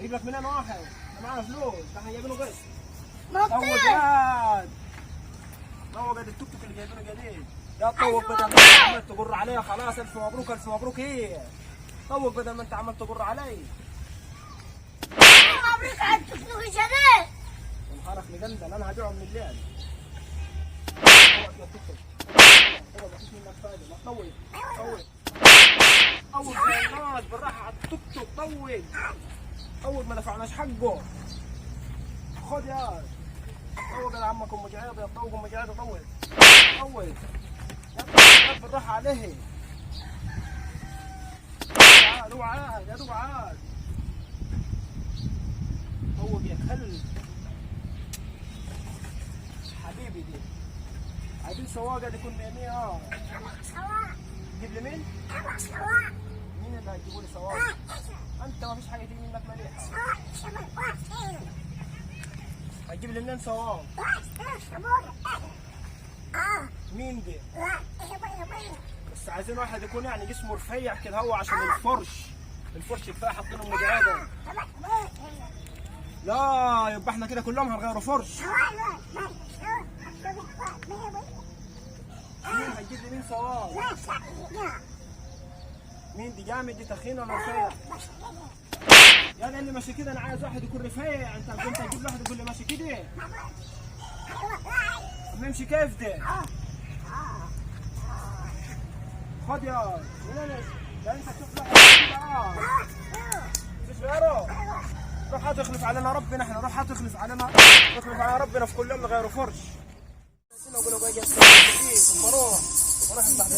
اجيب لك منين واحد؟ انا معايا فلوس، ده احنا جايبينه قسط. ممكن طوق ياد طوق ياد التوك توك اللي جايبينه جديد. يا طوق بدل ما انت عمال تجر عليا خلاص. الف مبروك الف مبروك. ايه طوق بدل ما انت عمال تجر علي. مبروك على التوك توك الجديد. انحرق مجندل انا هبيعه من الليل. يا توك توك طوق مفيش منك فايده. ما تطول طول طول يا الناس بالراحه على التوك توك. طول طول ما دفعناش حقه. خد يا طوق يا عمك ام جعيض. يا طوق ام جعيض. طول طول يا بالراحه عليه. تعال اوعى يا دوب عاد. طوق يا كلب حبيبي. دي عايزين سواقه دي كنا 100. سواق. تجيب لي مين؟ سواق. مين اللي هيجيبوا لي سواق؟ انت ما فيش حاجه تيجي منك مليحه. هتجيب لي منين سواق؟ مين دي؟ بس عايزين واحد يكون يعني جسمه رفيع كده هو عشان الفرش بتاعي حاطينه مجعده. لا يبقى احنا كده كلهم هنغيروا فرش. مين هتجيب لي مين سواق؟ مين دي جامد؟ دي تخينه ولا رفيع؟ يا ده اللي ماشي كده انا عايز واحد يكون رفيع. انت هتجيب لي واحد يقول لي ماشي كده؟ بيمشي كيف ده؟ خد يا لا انت تشوف واحد كده. مفيش غيره. روح هتخلف علينا ربنا. احنا روح هتخلف علينا ربنا في كل يوم نغيروا فرش. نقولوا باجي بروح بعد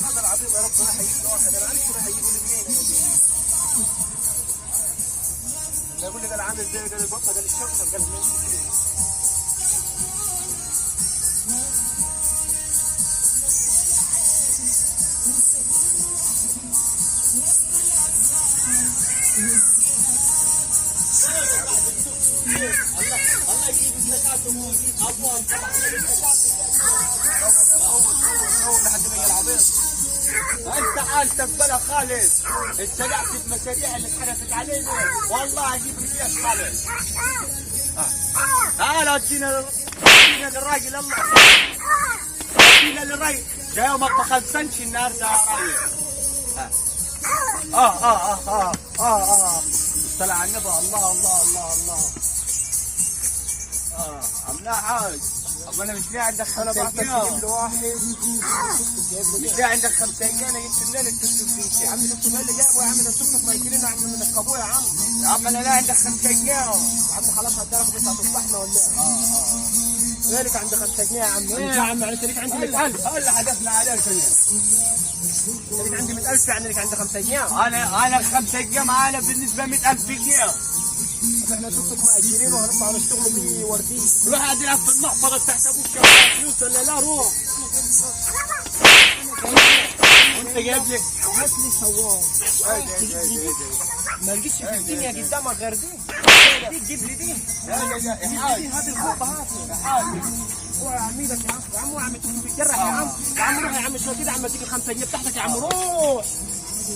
هذا العظيم يا رب. راح يجيب واحد انا عارف راح يجيبوا لي اثنين. يقول لي ده العامل زي ده البطه ده الشرطه قال لي الله يجيب الزكاه ويجيب ابواب. اول لحد ما العظيم. انت عال تبلا خالد. اتبعت المشاريع اللي اتحدثت علينا والله اجيب لي فيها خالد. تعال ادينا للراجل. الله ادينا للراجل. جاي ما تخزنش النهارده يا راجل. طلع على النبي. الله الله الله الله. عملها حاج. طب انا مش لاقي عندك 5 جنيه واحد. مش لاقي عندك 5 جنيه. انا جبت منين التوك توك يا عم؟ التوك توك اللي جابه يا عم. ده التوك توك ما يجرينا عم من الكابو يا عم. يا عم انا لاقي عندك 5 جنيه يا عم. خلاص هديلك بس هتصبحنا ولا ايه؟ غيرك عندي 5 جنيه يا عم. ايه يا عم يعني ليك عندي 100000. هلا حدفنا عليك انا. ليك عندي 100000 يعني ليك عندي 5 جنيه. انا 5 جنيه معانا بالنسبه 100000 جنيه. احنا توك توك مأجرين وهنطلع نشتغلوا في ورديه. روح قاعد يلعب في المحفظه تحت ابوك فلوس ولا لا؟ روح. وانت جايب لي هات لي سواق. ما لقيتش في الدنيا قدامك غير دي. تجيب لي دي. لا يا حاج. هات الخوبه هات يا حاج. اوعى يا عميدك يا عم. يا عم اوعى بتجرح يا عم. يا عم روح يا عم. شو كده عم اديك ال 5 جنيه بتاعتك يا عم. روح.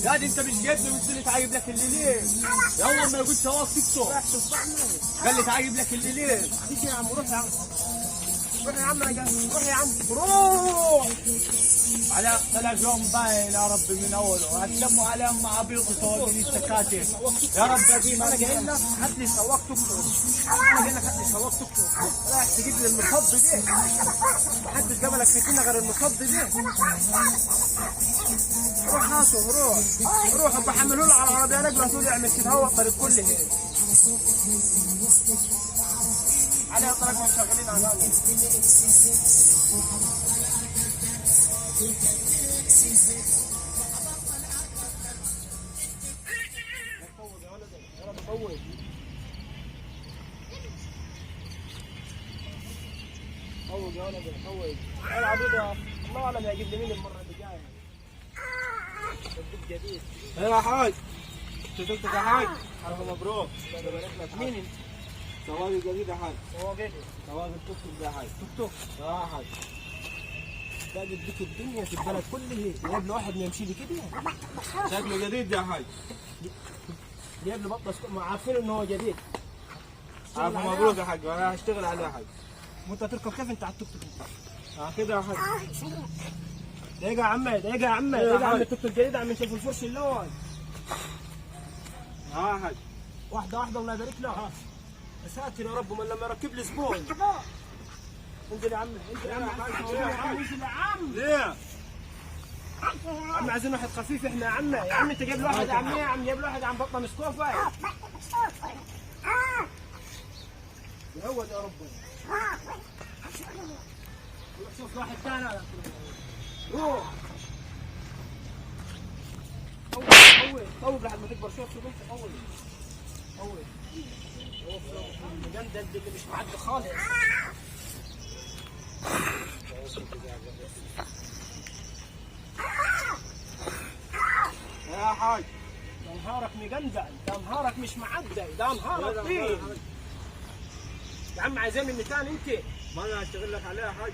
لا دي انت مش جايب لي قلت لي تعيب لك اللي ليه؟ يلا ما قلت سواق تيك توك. قال لي تعيب لك اللي ليه؟ خليك يا عم. روح يا عم. روح يا عم. روح يا عم. روح. على طلع يوم باين يا رب من اوله. هتلموا عليهم مع عبيط وسواقين التكاتك. يا رب قديم. انا جاي لك هات لي سواق توك توك. انا جاي لك هات لي سواق توك توك. رايح تجيب لي المصد دي. محدش قبلك في الدنيا غير المصد دي. روح هاته. روح ابقى حمله له على العربيه رجله. هتقول يعمل كده هو الطريق كله هيك. عليها طريق ما مشغلين اغاني. طول يا ولد طول. العب يا الله اعلم هيجيب لي مين المره اللي جايه. تدق جديد. يا حاج. تدق يا حاج. الف مبروك. مين انت؟ سواق جديد يا حاج. سواق التوك توك يا حاج. توك توك يا حاج. باقي بك الدنيا في البلد كله، جايب له واحد ما يمشي لي كده. شكله جديد يا حاج. جايب له بطه ما عارفين انه هو جديد. عارف مبروك يا حاج، انا هشتغل عليه يا حاج. وانت تركب كيف انت على التوك توك؟ كده يا حاج. دقيقة يا عمي، دقيقة يا عمي، دقيقة يا عمي، التوك توك الجديد عم نشوف الفرش اللون. يا حاج. واحدة واحدة الله يبارك له. يا ساتر يا رب، من لما يركب لي زبون. انزل يا عمي، انزل يا عمي، انزل يا عم. ليه؟ عم عايزين واحد خفيف احنا يا عمي، يا عم انت جايب له واحد يا عمي، يا عم جايب له واحد عم بطه مسكوفه. يهود يا رب. روح شوف واحد ثاني. روح. قوي قوي لحد ما تكبر. شوف شوف انت قوي قوي. المجندل اللي مش معدي خالص. يا حاج. ده نهارك مجندل، ده نهارك مش معدي، ده نهارك طين. يا عم عايزين مني ثاني انت؟ ما انا هشتغل لك عليه يا حاج.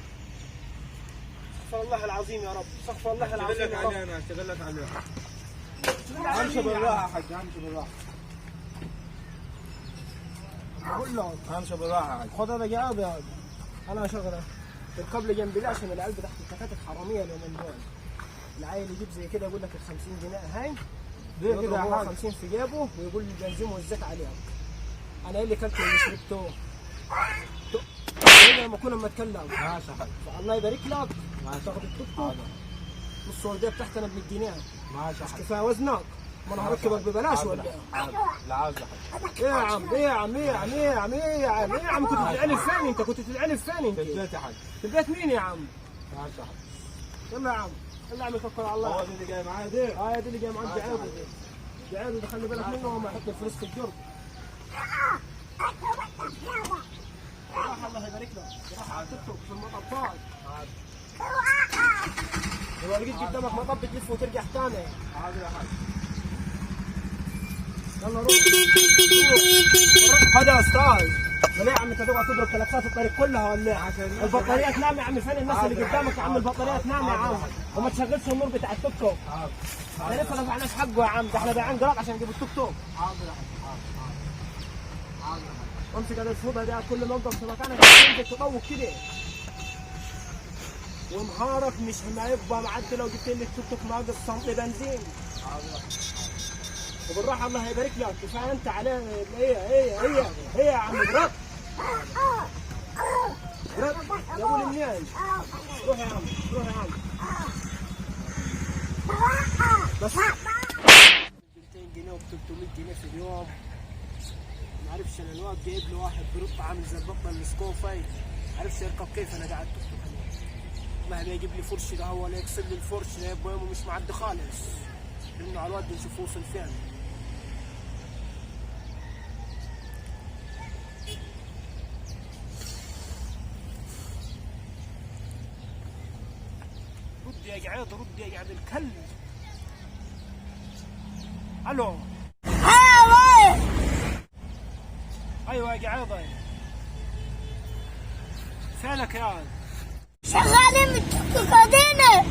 استغفر الله العظيم يا رب، استغفر الله العظيم هشتغل لك يا عليه، رب. انا هشتغل لك عليه. امشي امشي بالراحه يا حاج، امشي بالراحه. بقول له امشي بالراحه يا حاج. خد هذا جواب يا ولد. انا شغله تركب لي جنبي عشان العيال تحت التكاتك حراميه اليومين دول. العيل يجيب زي كده يقول لك ال 50 جنيه هاي، ليه كده يا هو حاج؟ 50 في جيبه ويقول لي البنزين والزيت عليهم. انا ايه اللي كلته واللي شربته؟ لما اكون لما اتكلم. ماشي يا حاج. الله يبارك لك. ماشي. تاخد التوك توك نص ورديه بتاعتنا ب 100 جنيه. ماشي يا مش حاج. كفايه وزنك؟ ما انا هركبك ببلاش ولا ايه؟ لا عاوز يا حاج. ايه يا عم، ايه يا عم، ايه يا عم، ايه يا عم، ايه يا عم، ايه يا عم، كنت تتعنف فين انت؟ كنت تتعنف فين انت؟ في البيت يا حاج. في البيت مين يا عم؟ ماشي يا حاج. يلا يا عم، يلا يا عم توكل على هو الله. دي اللي جاي معايا دي. اه دي اللي جاي معاك جعيد. جعيد ده خلي بالك منه وما يحط الفلوس في الجرد. راح الله يبارك له، راح على التيك توك في المطبات. لو لقيت قدامك مطب تلف وترجع ثاني. حاضر يا حاج. يلا روح. هذا يا استاذ. ليه يا عم انت تقعد تضرب كلاكسات الطريق كلها ولا ايه؟ البطاريه تنام يا عم، فين الناس اللي قدامك يا عم؟ البطاريه تنام يا عم، وما تشغلش النور بتاع التوك توك. ده لسه ما دفعناش حقه يا عم، ده احنا بايعين قراط عشان نجيب التوك توك. حاضر يا حاج. حاضر يا حاج. امسك هذا الفوطه ده كل ما اوقف في مكانك تنزل تطوق كده. ونهارك مش ما يبقى معدي لو جبت لي التوك توك ناقص سنتي بنزين. وبالراحه الله يبارك لك، كفايه انت عليه. هي يا عم برد. برد يا ابو المنيان. روح يا عم، روح يا عم. بس 200 جنيه و 300 جنيه في اليوم. ما عرفش انا الواد جايب له واحد برط عامل زي البطه المسكوفي، ما عرفش يركب كيف انا قاعد توك توك. مهما يجيب لي فرش ده هو اللي يكسر لي الفرش ده يبقى يومه مش معدي خالص. لانه على الواد نشوف وصل فين. رد يا قعيد، رد يا قعد الكلب. الو. ايوه يا قعيضة. فينك يا ولد؟ شغالين من التوك توك هدينا.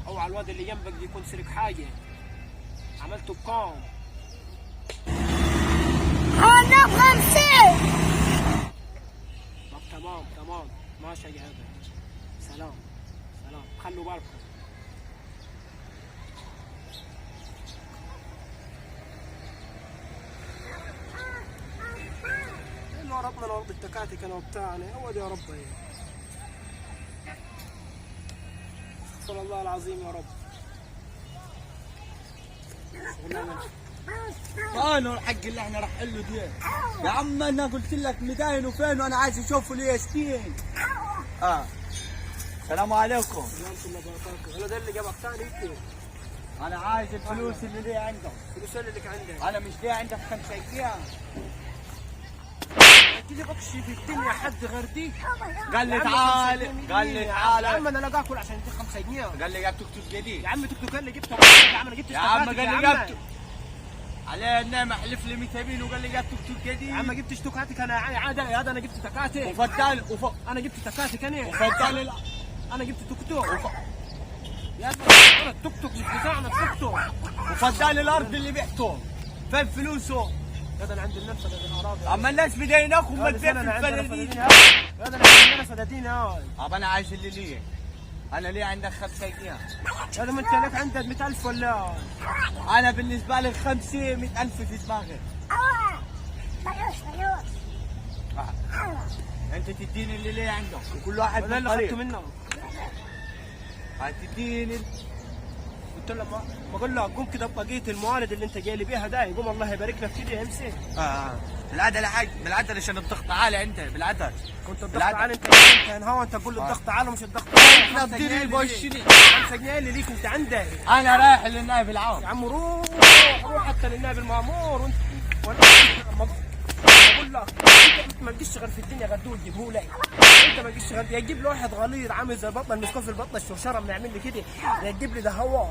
اوعى الواد اللي جنبك دي يكون سرق حاجة. عملته بكام؟ عملنا ب50. طب تمام تمام، ماشي يا قعيضة. سلام سلام، خلوا بالكم. انه ربنا الارض التكاتك انا وبتاعنا، هو يا رب. استغفر الله العظيم يا رب. فانو الحق اللي احنا راح له دي يا عم. انا قلت لك 200 وفين، وانا عايز اشوفه ليه 60. السلام عليكم. انا ده اللي جابك ثاني انت. انا عايز الفلوس اللي ليه عندك. الفلوس اللي لك عندك. انا مش ليه عندك 5 ايام. كده بكشي في الدنيا حد غير دي. قال لي تعال، قال لي تعال. يا عم انا لا اكل عشان اديك 5 جنيه. قال لي جاب توك توك جديد. يا عم توك توك اللي جبته. يا عم انا جبت يا عم قال اشتكاتك لي جبته عليه النعمة، حلف لي 200 وقال لي جاب توك توك جديد. يا عم ما جبتش توكاتك انا عادي، انا جبت تكاتك. وفضل انا جبت تكاتك انا. وفضل انا جبت توك توك يا زلمه، انا التوك توك مش بتاعنا التوك توك. وفدان الارض اللي بعته فين فلوسه؟ هذا اللي عند الناس فدادين اراضي. اما الناس بديناكم ما تبيع في هذا الفدادين. اللي عندنا فدادين هاي. طب انا عايش اللي ليه؟ انا ليه عندك 5 جنيه؟ هذا ما انت لك عندك 100,000 ولا؟ انا بالنسبه لي 500,000 في دماغي. انت تديني اللي ليه عندك وكل واحد انا اللي اخذته منه. هتديني قلت له ما بقول له قوم كده بقيه الموارد اللي انت جاي لي بيها داي، قوم الله يبارك لك كده امسك. بالعدل يا حاج، بالعدل عشان الضغط عالي انت بالعدل. كنت الضغط عالي انت هو انت تقول له الضغط عالي مش الضغط عالي. انت تديني البوشني 5 جنيه اللي ليك انت عندك. انا رايح للنائب العام. يا عم روح حتى للنائب المامور وانت بقول لك انت ما تجيش غير في الدنيا غير دول تجيبه لي. انت ما تجيش غير يا تجيب لي واحد غليظ عامل زي البطه المسكوف في البطه الشرشره ما يعمل لي كده، يا تجيب لي ده هو.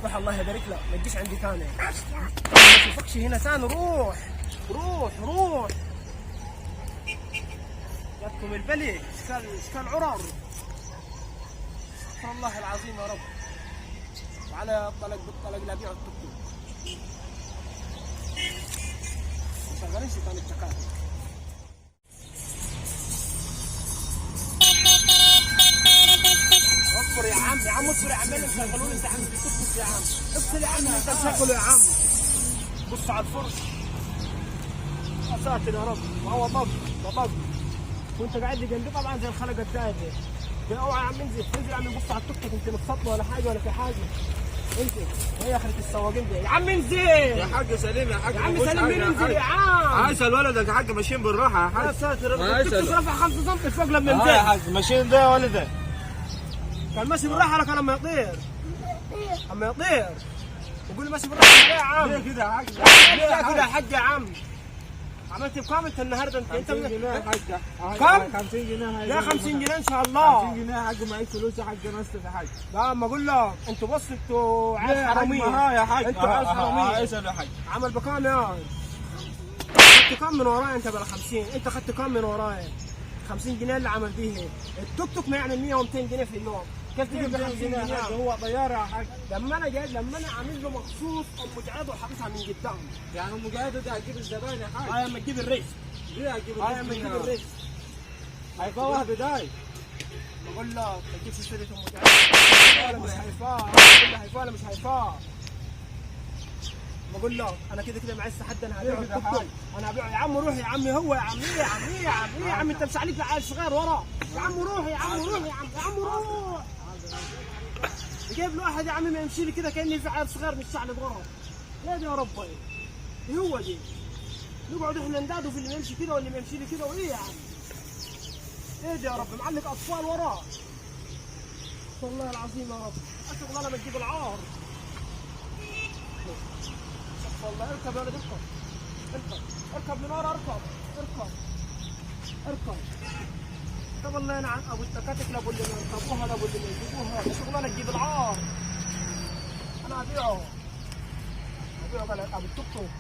روح الله يبارك لك ما تجيش عندي ثاني. ما اشوفكش هنا ثاني. روح جاتكم البلي اشكال عرر. استغفر الله العظيم يا رب. وعلى الطلق بالطلق لا بيع التوك توك. شغالين شيطان التكاتك. اصبر يا عم اصبر يا عم اللي مشغلون انت عم تطبخ يا عم. اصبر يا عم انت مشغله يا عم. بص على الفرش. يا ساتر يا رب. ما هو طب وانت قاعد لي جنبي طبعا زي الخلقه الدايبه. اوعى يا عم انزل يا عم بص على التوك توك. انت متسطل ولا حاجه ولا في حاجه. انزل وهي اخرة السواقين دي. يا عم انزل يا حاج سليم يا حاج. يا عم سليم مين انزل يا عم. عايسل ولدك يا حاج ماشيين بالراحه يا حاج. يا ساتر التوك توك رفع 5 سم فوق لما ينزل. يا حاج ماشيين ده يا ولدك. كان ماشي بالراحه لك لما يطير. اما يطير وقول لي ماشي بالراحه ليه يا عم؟ ليه كده يا حاج؟ ليه كده يا حاج يا عم؟ عملت بكام انت النهارده انت 50 جنيه يا حاج. كم؟ 50 جنيه. لا 50 جنيه ان شاء الله. 50 جنيه يا حاج معيش فلوس يا حاج نصف يا حاج. لا ما اقول لك انتوا بص انتوا عيال حراميه. ها يا حاج. انتوا عيال حراميه. اسال يا حاج. عمل بكام يا خدت كام من ورايا انت بلا 50؟ انت خدت كام من ورايا؟ 50 جنيه اللي عمل بيه التوك توك ما يعني 100 و200 جنيه في اليوم. كيف تجيب 50 جنيه؟ هو طياره يا حاج. لما انا عامل له مخصوص ام جعاد وحاططها من قدام. يعني ام جعاد ده هتجيب الزبائن يا حاج. هاي اما تجيب الريس. ليه هتجيب الريس؟ هاي اما تجيب الريس. هيفوه بداي. بقول لك ما تجيبش سيره ام جعاد. مش هيفاه. بقول له هيفاه ولا مش هيفاه. بقول له انا كده معيش حد انا هبيعه التوك توك. انا هبيعه يا عم روح يا عم هو يا عم ايه يا عم انت مش عليك عيل صغير ورا. يا عم روح يا عم روح. جايب له واحد يا عم ما يمشي لي كده كاني في عيل صغير مش شعل ضرب. يا رب ايه هو دي؟ نقعد احنا ندادوا في اللي يمشي كده واللي ما يمشي لي كده وايه يا عم؟ ايه ده يا رب معلق اطفال وراه. والله العظيم يا رب شغلانه ما تجيب العار. والله اركب يا ولد اركب من ورا اركب. طب والله انا عن ابو التكاتك لابو اللي يركبوها لابو اللي يجيبوها شغلانه تجيب العار. انا هبيعه ابو التوك توك.